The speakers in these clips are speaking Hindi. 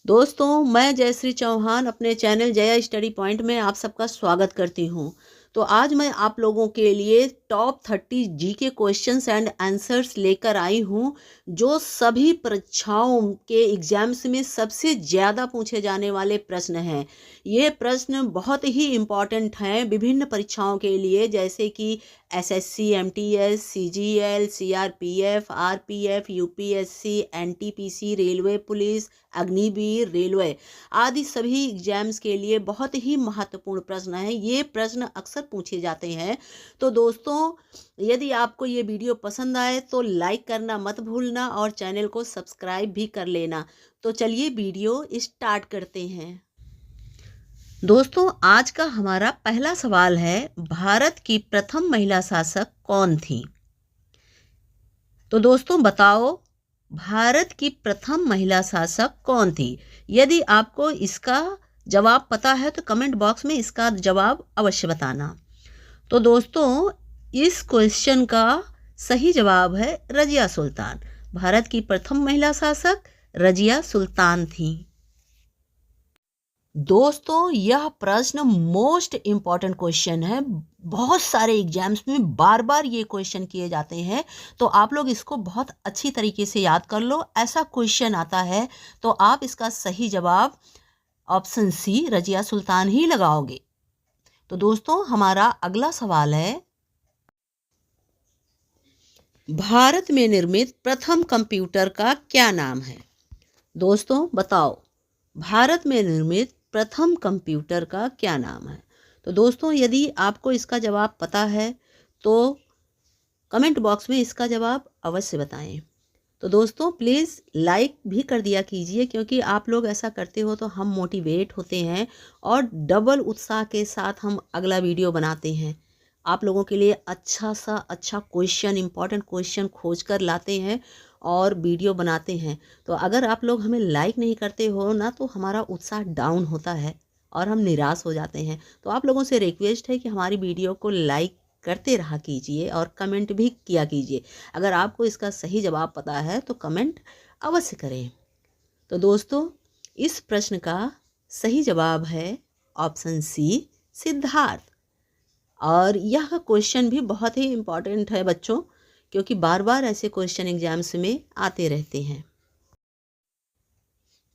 दोस्तों, मैं जयश्री चौहान अपने चैनल जया स्टडी पॉइंट में आप सबका स्वागत करती हूँ। तो आज मैं आप लोगों के लिए top 30 GK questions and answers लेकर आई हूँ, जो सभी परीक्षाओं के एग्जाम्स में सबसे ज़्यादा पूछे जाने वाले प्रश्न हैं। ये प्रश्न बहुत ही इम्पॉर्टेंट हैं विभिन्न परीक्षाओं के लिए, जैसे कि SSC, MTS, CGL, CRPF, RPF, UPSC, NTPC, railway police, Agniveer, railway आदि सभी एग्जाम्स के लिए बहुत ही महत्वपूर्ण प्रश्न है। ये प्रश्न अक्सर पूछे जाते हैं। तो दोस्तों, यदि आपको ये वीडियो पसंद आए तो लाइक करना मत भूलना और चैनल को सब्सक्राइब भी कर लेना। तो चलिए वीडियो स्टार्ट करते हैं। दोस्तों, आज का हमारा पहला सवाल है, भारत की प्रथम महिला शासक कौन थी? तो दोस्तों बताओ, भारत की प्रथम महिला शासक कौन थी? यदि आपको इसका जवाब पता है तो कमेंट बॉक्स में इसका जवाब अवश्य बताना। तो दोस्तों, इस क्वेश्चन का सही जवाब है रजिया सुल्तान। भारत की प्रथम महिला शासक रजिया सुल्तान थी। दोस्तों, यह प्रश्न मोस्ट इम्पॉर्टेंट क्वेश्चन है। बहुत सारे एग्जाम्स में बार बार ये क्वेश्चन किए जाते हैं, तो आप लोग इसको बहुत अच्छी तरीके से याद कर लो। ऐसा क्वेश्चन आता है तो आप इसका सही जवाब ऑप्शन सी रजिया सुल्तान ही लगाओगे। तो दोस्तों, हमारा अगला सवाल है, भारत में निर्मित प्रथम कंप्यूटर का क्या नाम है? दोस्तों बताओ, भारत में निर्मित प्रथम कंप्यूटर का क्या नाम है? तो दोस्तों, यदि आपको इसका जवाब पता है तो कमेंट बॉक्स में इसका जवाब अवश्य बताएं। तो दोस्तों, प्लीज़ लाइक भी कर दिया कीजिए, क्योंकि आप लोग ऐसा करते हो तो हम मोटिवेट होते हैं और डबल उत्साह के साथ हम अगला वीडियो बनाते हैं। आप लोगों के लिए अच्छा क्वेश्चन, इम्पॉर्टेंट क्वेश्चन खोज कर लाते हैं और वीडियो बनाते हैं। तो अगर आप लोग हमें लाइक नहीं करते हो ना, तो हमारा उत्साह डाउन होता है और हम निराश हो जाते हैं। तो आप लोगों से रिक्वेस्ट है कि हमारी वीडियो को लाइक करते रहा कीजिए और कमेंट भी किया कीजिए। अगर आपको इसका सही जवाब पता है तो कमेंट अवश्य करें। तो दोस्तों, इस प्रश्न का सही जवाब है ऑप्शन सी सिद्धार्थ। और यह क्वेश्चन भी बहुत ही इम्पॉर्टेंट है बच्चों, क्योंकि बार बार ऐसे क्वेश्चन एग्जाम्स में आते रहते हैं।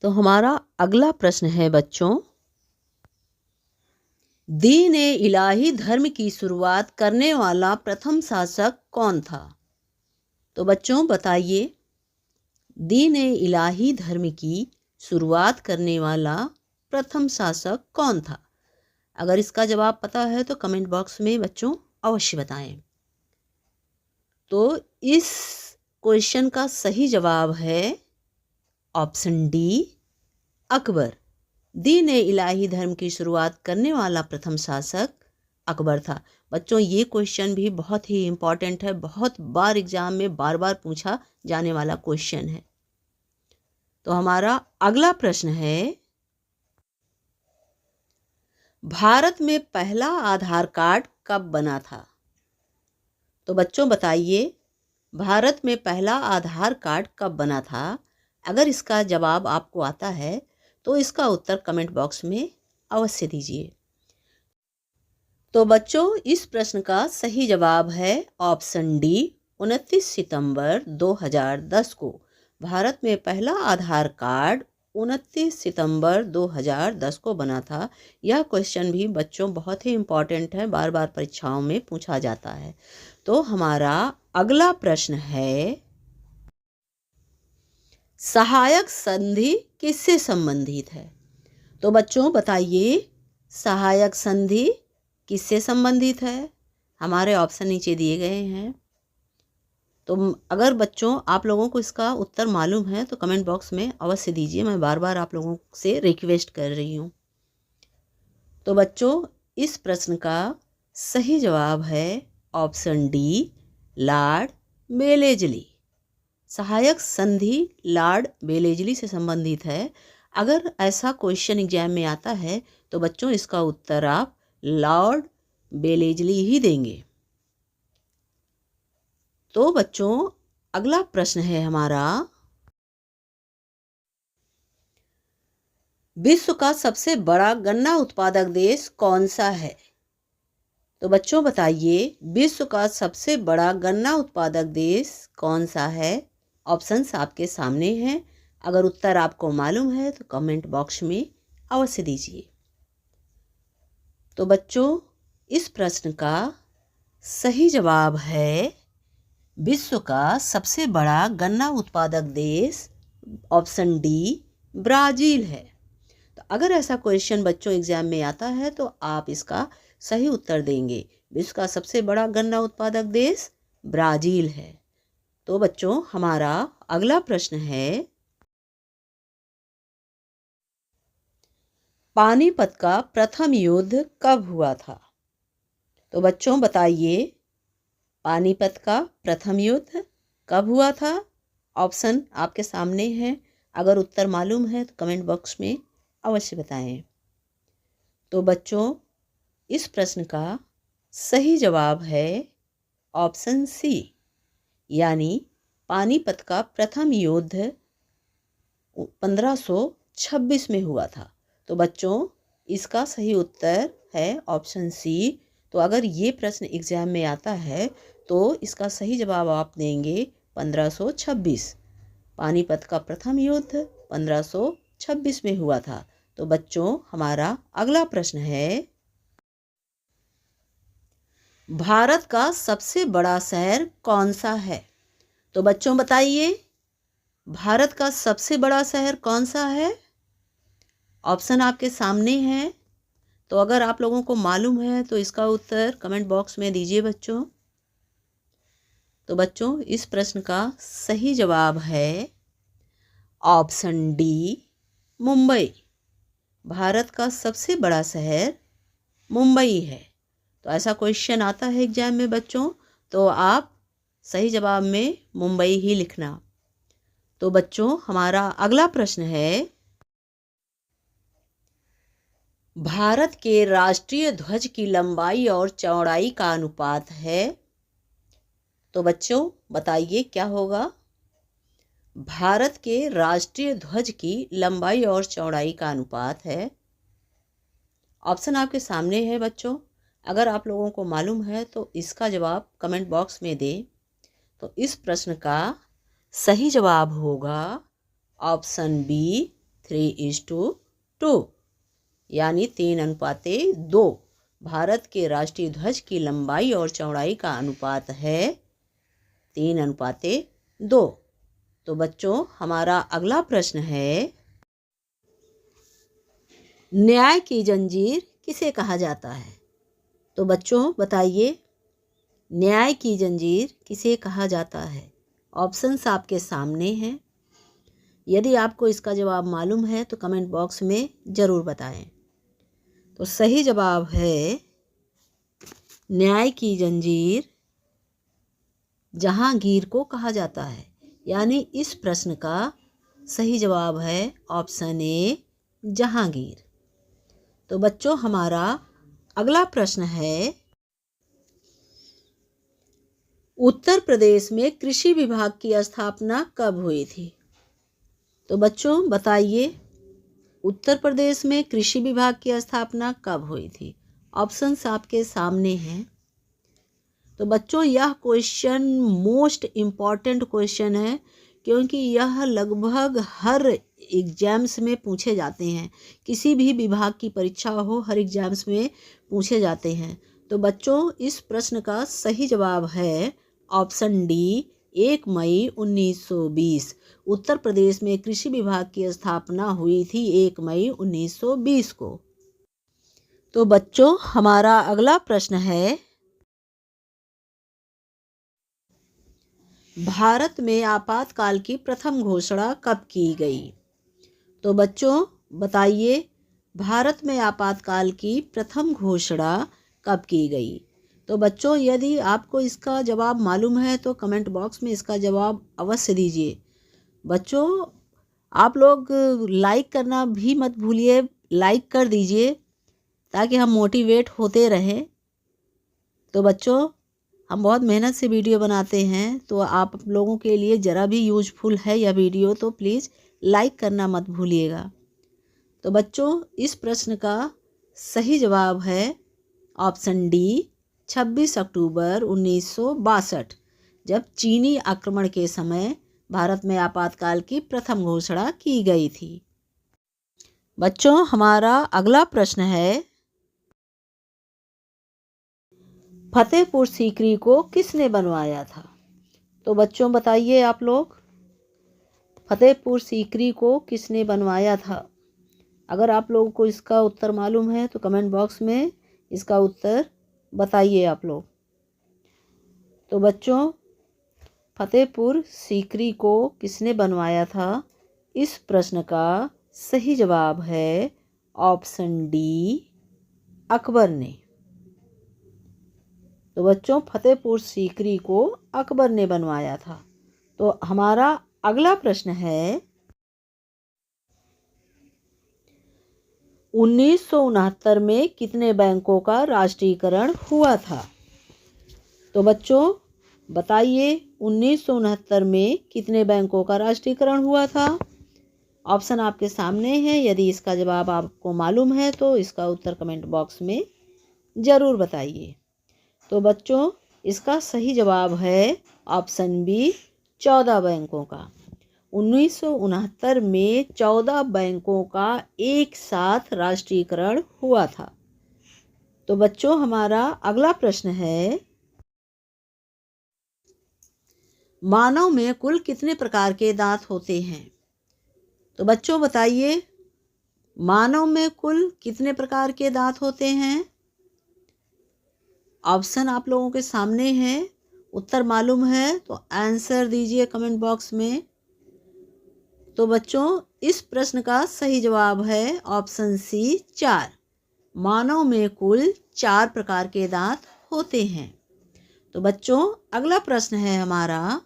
तो हमारा अगला प्रश्न है बच्चों, दीन ए इलाही धर्म की शुरुआत करने वाला प्रथम शासक कौन था? तो बच्चों बताइए, दीन ए इलाही धर्म की शुरुआत करने वाला प्रथम शासक कौन था? अगर इसका जवाब पता है तो कमेंट बॉक्स में बच्चों अवश्य बताएं। तो इस क्वेश्चन का सही जवाब है ऑप्शन डी अकबर। दीन ए इलाही धर्म की शुरुआत करने वाला प्रथम शासक अकबर था। बच्चों, ये क्वेश्चन भी बहुत ही इम्पॉर्टेंट है, बहुत बार एग्जाम में बार बार पूछा जाने वाला क्वेश्चन है। तो हमारा अगला प्रश्न है, भारत में पहला आधार कार्ड कब बना था? तो बच्चों बताइए, भारत में पहला आधार कार्ड कब बना था? अगर इसका जवाब आपको आता है तो इसका उत्तर कमेंट बॉक्स में अवश्य दीजिए। तो बच्चों, इस प्रश्न का सही जवाब है ऑप्शन डी 29 सितंबर 2010 को भारत में पहला आधार कार्ड 29 सितंबर 2010 को बना था। यह क्वेश्चन भी बच्चों बहुत ही इम्पॉर्टेंट है, बार बार परीक्षाओं में पूछा जाता है। तो हमारा अगला प्रश्न है, सहायक संधि किससे संबंधित है? तो बच्चों बताइए, सहायक संधि किससे संबंधित है? हमारे ऑप्शन नीचे दिए गए हैं। तो अगर बच्चों आप लोगों को इसका उत्तर मालूम है तो कमेंट बॉक्स में अवश्य दीजिए। मैं बार बार आप लोगों से रिक्वेस्ट कर रही हूँ। तो बच्चों, इस प्रश्न का सही जवाब है ऑप्शन डी लॉर्ड बेलेजली। सहायक संधि लॉर्ड बेलेजली से संबंधित है। अगर ऐसा क्वेश्चन एग्जाम में आता है तो बच्चों इसका उत्तर आप लॉर्ड बेलेजली ही देंगे। तो बच्चों, अगला प्रश्न है हमारा, विश्व का सबसे बड़ा गन्ना उत्पादक देश कौन सा है? तो बच्चों बताइए, विश्व का सबसे बड़ा गन्ना उत्पादक देश कौन सा है? ऑप्शंस आपके सामने हैं। अगर उत्तर आपको मालूम है तो कमेंट बॉक्स में अवश्य दीजिए। तो बच्चों, इस प्रश्न का सही जवाब है विश्व का सबसे बड़ा गन्ना उत्पादक देश ऑप्शन डी ब्राज़ील है। तो अगर ऐसा क्वेश्चन बच्चों एग्जाम में आता है तो आप इसका सही उत्तर देंगे। विश्व का सबसे बड़ा गन्ना उत्पादक देश ब्राज़ील है। तो बच्चों, हमारा अगला प्रश्न है, पानीपत का प्रथम युद्ध कब हुआ था? तो बच्चों बताइए, पानीपत का प्रथम युद्ध कब हुआ था? ऑप्शन आपके सामने हैं। अगर उत्तर मालूम है तो कमेंट बॉक्स में अवश्य बताएं। तो बच्चों, इस प्रश्न का सही जवाब है ऑप्शन सी, यानी पानीपत का प्रथम युद्ध 1526 में हुआ था। तो बच्चों, इसका सही उत्तर है ऑप्शन सी। तो अगर ये प्रश्न एग्जाम में आता है तो इसका सही जवाब आप देंगे 1526। पानीपत का प्रथम युद्ध 1526 में हुआ था। तो बच्चों, हमारा अगला प्रश्न है, भारत का सबसे बड़ा शहर कौन सा है? तो बच्चों बताइए, भारत का सबसे बड़ा शहर कौन सा है? ऑप्शन आपके सामने हैं। तो अगर आप लोगों को मालूम है तो इसका उत्तर कमेंट बॉक्स में दीजिए बच्चों। तो बच्चों, इस प्रश्न का सही जवाब है ऑप्शन डी मुंबई। भारत का सबसे बड़ा शहर मुंबई है। तो ऐसा क्वेश्चन आता है एग्जाम में बच्चों, तो आप सही जवाब में मुंबई ही लिखना। तो बच्चों, हमारा अगला प्रश्न है, भारत के राष्ट्रीय ध्वज की लंबाई और चौड़ाई का अनुपात है। तो बच्चों बताइए क्या होगा? भारत के राष्ट्रीय ध्वज की लंबाई और चौड़ाई का अनुपात है। ऑप्शन आपके सामने है बच्चों। अगर आप लोगों को मालूम है तो इसका जवाब कमेंट बॉक्स में दें। तो इस प्रश्न का सही जवाब होगा ऑप्शन बी 3:2, यानी 3:2। भारत के राष्ट्रीय ध्वज की लंबाई और चौड़ाई का अनुपात है 3:2। तो बच्चों, हमारा अगला प्रश्न है, न्याय की जंजीर किसे कहा जाता है? तो बच्चों बताइए, न्याय की जंजीर किसे कहा जाता है? ऑप्शंस आपके सामने हैं। यदि आपको इसका जवाब मालूम है तो कमेंट बॉक्स में ज़रूर बताएं। तो सही जवाब है न्याय की जंजीर जहांगीर को कहा जाता है। यानी इस प्रश्न का सही जवाब है ऑप्शन ए जहांगीर। तो बच्चों, हमारा अगला प्रश्न है, उत्तर प्रदेश में कृषि विभाग की स्थापना कब हुई थी? तो बच्चों बताइए, उत्तर प्रदेश में कृषि विभाग की स्थापना कब हुई थी? ऑप्शंस आपके सामने हैं। तो बच्चों, यह क्वेश्चन मोस्ट इम्पॉर्टेंट क्वेश्चन है, क्योंकि यह लगभग हर एग्जाम्स में पूछे जाते हैं। किसी भी विभाग की परीक्षा हो, हर एग्जाम्स में पूछे जाते हैं। तो बच्चों, इस प्रश्न का सही जवाब है ऑप्शन डी 1 मई 1920। उत्तर प्रदेश में कृषि विभाग की स्थापना हुई थी 1 मई 1920 को। तो बच्चों, हमारा अगला प्रश्न है, भारत में आपातकाल की प्रथम घोषणा कब की गई? तो बच्चों बताइए, भारत में आपातकाल की प्रथम घोषणा कब की गई? तो बच्चों, यदि आपको इसका जवाब मालूम है तो कमेंट बॉक्स में इसका जवाब अवश्य दीजिए। बच्चों, आप लोग लाइक करना भी मत भूलिए, लाइक कर दीजिए ताकि हम मोटिवेट होते रहें। तो बच्चों, हम बहुत मेहनत से वीडियो बनाते हैं, तो आप लोगों के लिए ज़रा भी यूजफुल है यह वीडियो तो प्लीज़ लाइक करना मत भूलिएगा। तो बच्चों इस प्रश्न का सही जवाब है ऑप्शन डी 26 अक्टूबर 1962, जब चीनी आक्रमण के समय भारत में आपातकाल की प्रथम घोषणा की गई थी। बच्चों हमारा अगला प्रश्न है, फतेहपुर सीकरी को किसने बनवाया था? तो बच्चों बताइए आप लोग, फतेहपुर सीकरी को किसने बनवाया था? अगर आप लोगों को इसका उत्तर मालूम है तो कमेंट बॉक्स में इसका उत्तर बताइए आप लोग। तो बच्चों फतेहपुर सीकरी को किसने बनवाया था? इस प्रश्न का सही जवाब है ऑप्शन डी अकबर ने। तो बच्चों फतेहपुर सीकरी को अकबर ने बनवाया था। तो हमारा अगला प्रश्न है, 1969 में कितने बैंकों का राष्ट्रीयकरण हुआ था? तो बच्चों बताइए 1969 में कितने बैंकों का राष्ट्रीयकरण हुआ था? ऑप्शन आपके सामने है। यदि इसका जवाब आपको मालूम है तो इसका उत्तर कमेंट बॉक्स में ज़रूर बताइए। तो बच्चों इसका सही जवाब है ऑप्शन बी 14 बैंकों का। 1969 में 14 बैंकों का एक साथ राष्ट्रीयकरण हुआ था। तो बच्चों हमारा अगला प्रश्न है, मानव में कुल कितने प्रकार के दांत होते हैं? तो बच्चों बताइए मानव में कुल कितने प्रकार के दांत होते हैं? ऑप्शन आप लोगों के सामने है। उत्तर मालूम है तो आंसर दीजिए कमेंट बॉक्स में। तो बच्चों इस प्रश्न का सही जवाब है ऑप्शन सी 4। मानव में कुल 4 प्रकार के दांत होते हैं। तो बच्चों अगला प्रश्न है हमारा,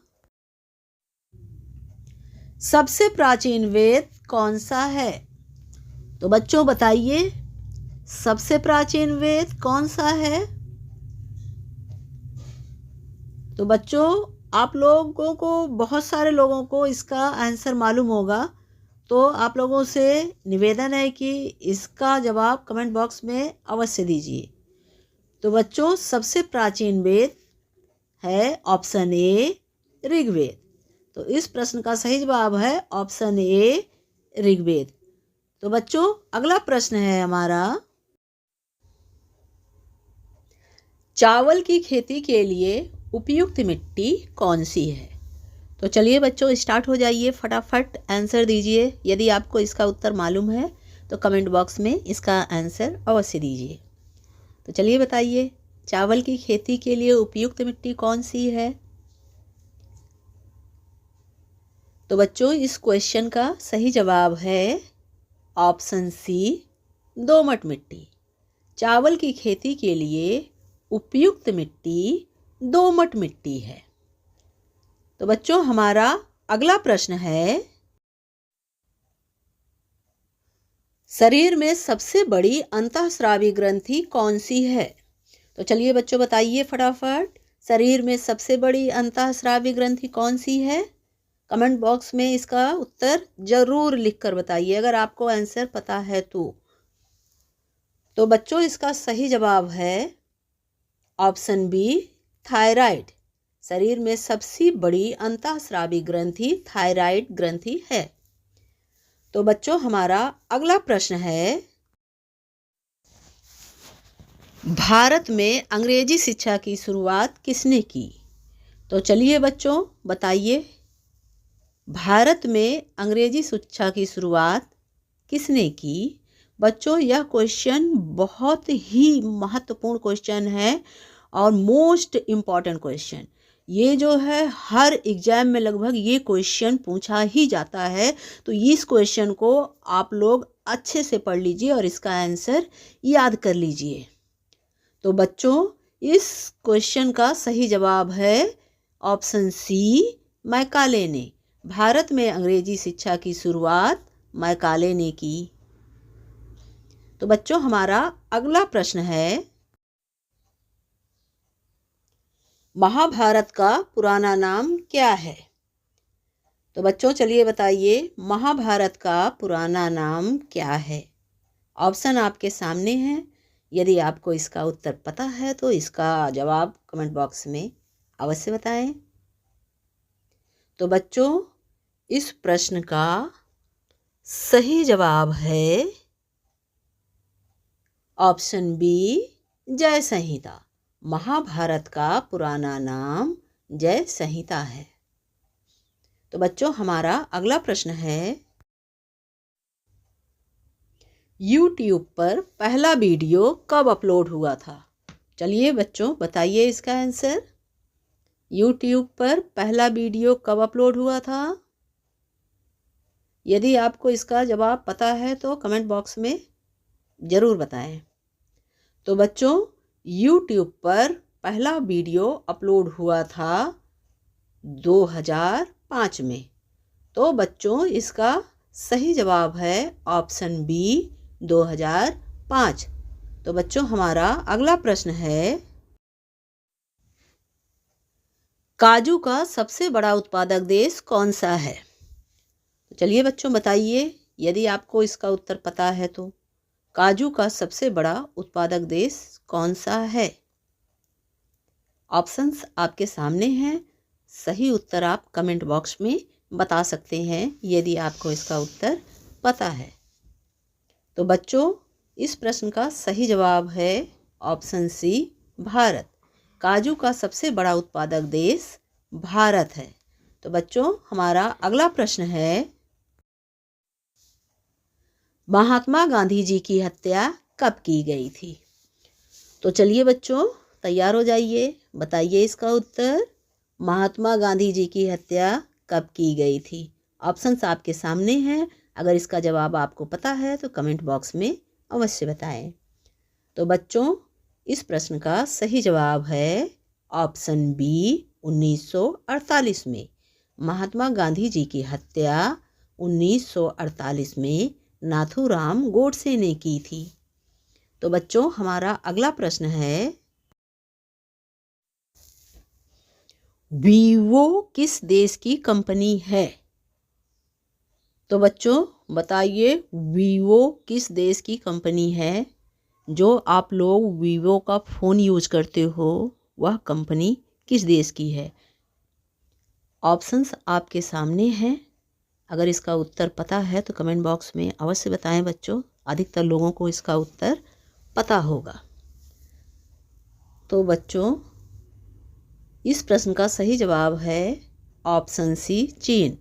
सबसे प्राचीन वेद कौन सा है? तो बच्चों बताइए सबसे प्राचीन वेद कौन सा है? तो बच्चों आप लोगों को, बहुत सारे लोगों को इसका आंसर मालूम होगा, तो आप लोगों से निवेदन है कि इसका जवाब कमेंट बॉक्स में अवश्य दीजिए। तो बच्चों सबसे प्राचीन वेद है ऑप्शन ए ऋग्वेद। तो इस प्रश्न का सही जवाब है ऑप्शन ए ऋग्वेद। तो बच्चों अगला प्रश्न है हमारा, चावल की खेती के लिए उपयुक्त मिट्टी कौन सी है? तो चलिए बच्चों स्टार्ट हो जाइए, फटाफट आंसर दीजिए। यदि आपको इसका उत्तर मालूम है तो कमेंट बॉक्स में इसका आंसर अवश्य दीजिए। तो चलिए बताइए चावल की खेती के लिए उपयुक्त मिट्टी कौन सी है? तो बच्चों इस क्वेश्चन का सही जवाब है ऑप्शन सी दोमट मिट्टी। चावल की खेती के लिए उपयुक्त मिट्टी दोमट मिट्टी है। तो बच्चों हमारा अगला प्रश्न है, शरीर में सबसे बड़ी अंतःस्रावी ग्रंथि कौन सी है? तो चलिए बच्चों बताइए फटाफट, शरीर में सबसे बड़ी अंतःस्रावी ग्रंथि कौन सी है? कमेंट बॉक्स में इसका उत्तर जरूर लिखकर बताइए अगर आपको आंसर पता है तो। तो बच्चों इसका सही जवाब है ऑप्शन बी थायराइड। शरीर में सबसे बड़ी अंतःस्रावी ग्रंथि थायराइड ग्रंथि है। तो बच्चों हमारा अगला प्रश्न है, भारत में अंग्रेजी शिक्षा की शुरुआत किसने की? तो चलिए बच्चों बताइए भारत में अंग्रेजी शिक्षा की शुरुआत किसने की? बच्चों यह क्वेश्चन बहुत ही महत्वपूर्ण क्वेश्चन है और मोस्ट इम्पॉर्टेंट क्वेश्चन। ये जो है हर एग्जाम में लगभग ये क्वेश्चन पूछा ही जाता है। तो इस क्वेश्चन को आप लोग अच्छे से पढ़ लीजिए और इसका आंसर याद कर लीजिए। तो बच्चों इस क्वेश्चन का सही जवाब है ऑप्शन सी मैकाले ने। भारत में अंग्रेजी शिक्षा की शुरुआत मैकाले ने की। तो बच्चों हमारा अगला प्रश्न है, महाभारत का पुराना नाम क्या है? तो बच्चों चलिए बताइए, महाभारत का पुराना नाम क्या है? ऑप्शन आपके सामने हैं। यदि आपको इसका उत्तर पता है तो इसका जवाब कमेंट बॉक्स में अवश्य बताएं। तो बच्चों, इस प्रश्न का सही जवाब है ऑप्शन बी, जय संहिता। महाभारत का पुराना नाम जय संहिता है। तो बच्चों, हमारा अगला प्रश्न है, YouTube पर पहला वीडियो कब अपलोड हुआ था? चलिए बच्चों बताइए इसका आंसर। YouTube पर पहला वीडियो कब अपलोड हुआ था? यदि आपको इसका जवाब पता है तो कमेंट बॉक्स में ज़रूर बताएं। तो बच्चों, YouTube पर पहला वीडियो अपलोड हुआ था 2005 में। तो बच्चों, इसका सही जवाब है ऑप्शन बी, 2005। तो बच्चों, हमारा अगला प्रश्न है, काजू का सबसे बड़ा उत्पादक देश कौन सा है? तो चलिए बच्चों बताइए, यदि आपको इसका उत्तर पता है तो काजू का सबसे बड़ा उत्पादक देश कौन सा है? ऑप्शंस आपके सामने हैं। सही उत्तर आप कमेंट बॉक्स में बता सकते हैं यदि आपको इसका उत्तर पता है। तो बच्चों, इस प्रश्न का सही जवाब है ऑप्शन सी, भारत। काजू का सबसे बड़ा उत्पादक देश भारत है। तो बच्चों, हमारा अगला प्रश्न है, महात्मा गांधी जी की हत्या कब की गई थी? तो चलिए बच्चों तैयार हो जाइए, बताइए इसका उत्तर। महात्मा गांधी जी की हत्या कब की गई थी? ऑप्शंस आपके सामने हैं। अगर इसका जवाब आपको पता है तो कमेंट बॉक्स में अवश्य बताएं। तो बच्चों, इस प्रश्न का सही जवाब है ऑप्शन बी, 1948 में। महात्मा गांधी जी की हत्या 1948 में नाथूराम गोडसे ने की थी। तो बच्चों, हमारा अगला प्रश्न है, वीवो किस देश की कंपनी है? तो बच्चों बताइए, वीवो किस देश की कंपनी है? जो आप लोग वीवो का फ़ोन यूज करते हो वह कंपनी किस देश की है? ऑप्शंस आपके सामने हैं। अगर इसका उत्तर पता है तो कमेंट बॉक्स में अवश्य बताएं बच्चों। अधिकतर लोगों को इसका उत्तर पता होगा। तो बच्चों, इस प्रश्न का सही जवाब है ऑप्शन सी, चीन।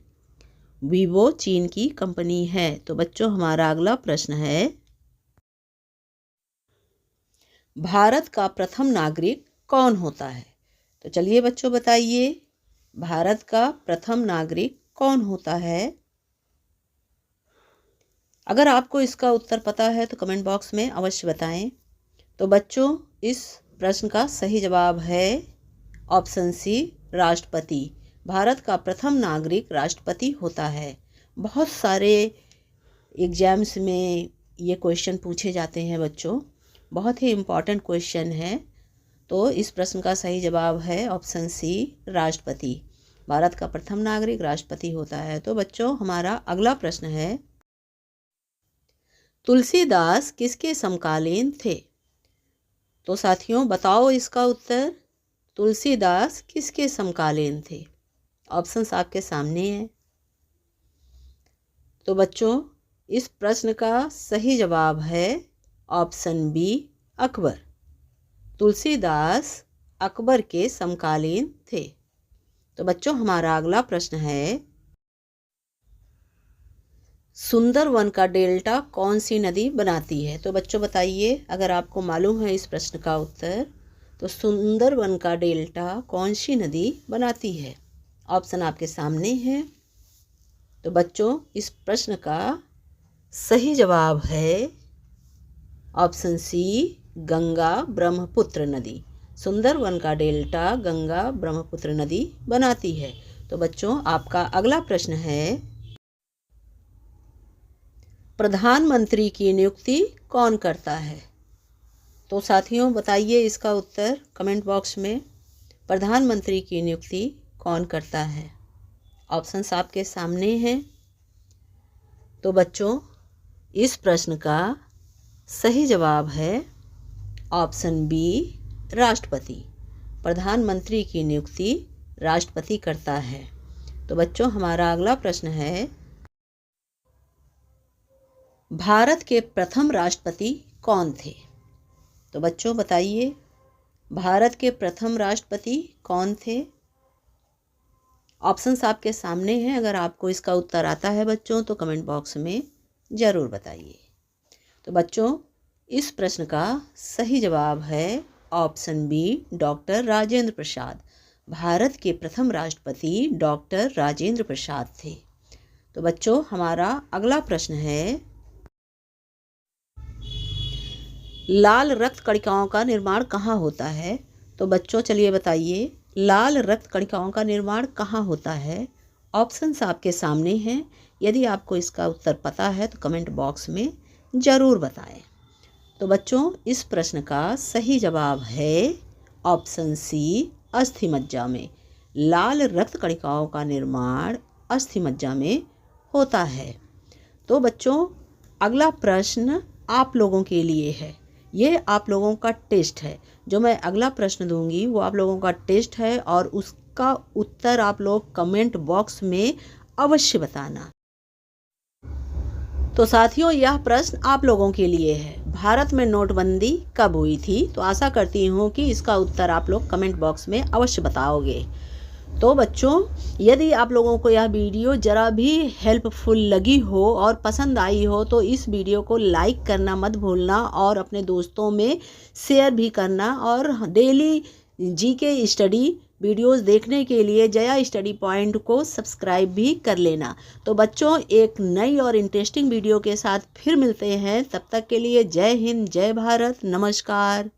वीवो चीन की कंपनी है। तो बच्चों, हमारा अगला प्रश्न है, भारत का प्रथम नागरिक कौन होता है? तो चलिए बच्चों बताइए, भारत का प्रथम नागरिक कौन होता है? अगर आपको इसका उत्तर पता है तो कमेंट बॉक्स में अवश्य बताएं। तो बच्चों, इस प्रश्न का सही जवाब है ऑप्शन सी, राष्ट्रपति। भारत का प्रथम नागरिक राष्ट्रपति होता है। बहुत सारे एग्जाम्स में ये क्वेश्चन पूछे जाते हैं बच्चों, बहुत ही इम्पॉर्टेंट क्वेश्चन है। तो इस प्रश्न का सही जवाब है ऑप्शन सी, राष्ट्रपति। भारत का प्रथम नागरिक राष्ट्रपति होता है। तो बच्चों, हमारा अगला प्रश्न है, तुलसीदास किसके समकालीन थे? तो साथियों बताओ इसका उत्तर। तुलसीदास किसके समकालीन थे? ऑप्शंस आपके सामने हैं। तो बच्चों, इस प्रश्न का सही जवाब है ऑप्शन बी, अकबर। तुलसीदास अकबर के समकालीन थे। तो बच्चों, हमारा अगला प्रश्न है, सुंदरवन का डेल्टा कौन सी नदी बनाती है? तो बच्चों बताइए, अगर आपको मालूम है इस प्रश्न का उत्तर, तो सुंदरवन का डेल्टा कौन सी नदी बनाती है? ऑप्शन आपके सामने हैं। तो बच्चों, इस प्रश्न का सही जवाब है ऑप्शन सी, गंगा ब्रह्मपुत्र नदी। सुंदरवन का डेल्टा गंगा ब्रह्मपुत्र नदी बनाती है। तो बच्चों, आपका अगला प्रश्न है, प्रधानमंत्री की नियुक्ति कौन करता है? तो साथियों बताइए इसका उत्तर कमेंट बॉक्स में। प्रधानमंत्री की नियुक्ति कौन करता है? ऑप्शंस आपके सामने हैं। तो बच्चों, इस प्रश्न का सही जवाब है ऑप्शन बी, राष्ट्रपति। प्रधानमंत्री की नियुक्ति राष्ट्रपति करता है। तो बच्चों, हमारा अगला प्रश्न है, भारत के प्रथम राष्ट्रपति कौन थे? तो बच्चों बताइए, भारत के प्रथम राष्ट्रपति कौन थे? ऑप्शंस आपके सामने हैं। अगर आपको इसका उत्तर आता है बच्चों तो कमेंट बॉक्स में ज़रूर बताइए। तो बच्चों, इस प्रश्न का सही जवाब है option B, doctor Rajendra Prasad. Bharat के प्रथम राष्ट्रपति डॉक्टर राजेंद्र प्रसाद थे। तो बच्चों, हमारा अगला प्रश्न है, लाल रक्त कणिकाओं का निर्माण कहाँ होता है? तो बच्चों चलिए बताइए, लाल रक्त कणिकाओं का निर्माण कहाँ होता है? ऑप्शंस आपके सामने हैं। यदि आपको इसका उत्तर पता है तो कमेंट बॉक्स में ज़रूर बताएं। तो बच्चों, इस प्रश्न का सही जवाब है ऑप्शन सी, अस्थि मज्जा में। लाल रक्त कणिकाओं का निर्माण अस्थि मज्जा में होता है। तो बच्चों, अगला प्रश्न आप लोगों के लिए है। ये आप लोगों का टेस्ट है। जो मैं अगला प्रश्न दूंगी वो आप लोगों का टेस्ट है और उसका उत्तर आप लोग कमेंट बॉक्स में अवश्य बताना। तो साथियों, यह प्रश्न आप लोगों के लिए है। भारत में नोटबंदी कब हुई थी? तो आशा करती हूँ कि इसका उत्तर आप लोग कमेंट बॉक्स में अवश्य बताओगे। तो बच्चों, यदि आप लोगों को यह वीडियो ज़रा भी हेल्पफुल लगी हो और पसंद आई हो तो इस वीडियो को लाइक करना मत भूलना और अपने दोस्तों में शेयर भी करना। और डेली जीके स्टडी वीडियोस देखने के लिए जया स्टडी पॉइंट को सब्सक्राइब भी कर लेना। तो बच्चों, एक नई और इंटरेस्टिंग वीडियो के साथ फिर मिलते हैं। तब तक के लिए जय हिंद, जय भारत, नमस्कार।